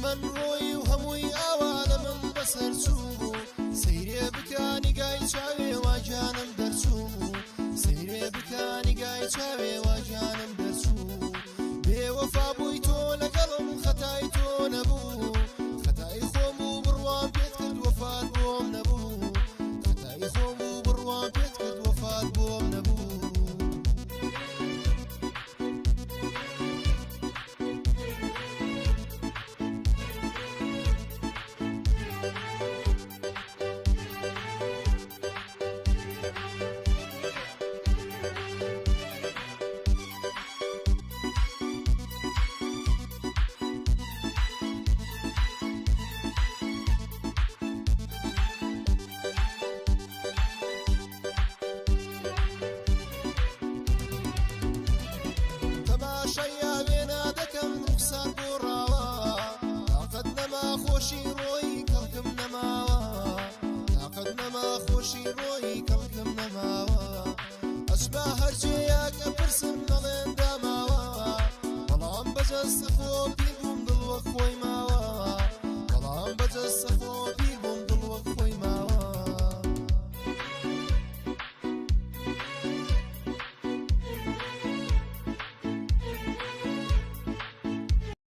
من ڕۆی و هەمووی ئاوانە من بەسەر چوو سەیرێ بکانی گای چاوێ واجانم دەرچوو سەیرێ بکانی گای چاوێ واجانم دەرچوو بێوەفا بووی تۆ لەگەڵم خەتای تۆ نەبوو خەتای خۆم و بڕوام پێت کرد وەفات بۆم نەبوو خەتای خۆم و بڕوام پێت کرد وەفات بۆم نەبوو خۆشی ڕۆی کەڵکم نەماوە تاقەت نەما خۆشی ڕۆی کەڵکم نەماوە ئەسبا هەرجێیاک ئەپرسم دەڵێن داماوە بەڵام بەجەستە خۆ پێ بووم دڵ وەک خۆی ماوە بەڵام بەجەستە خۆ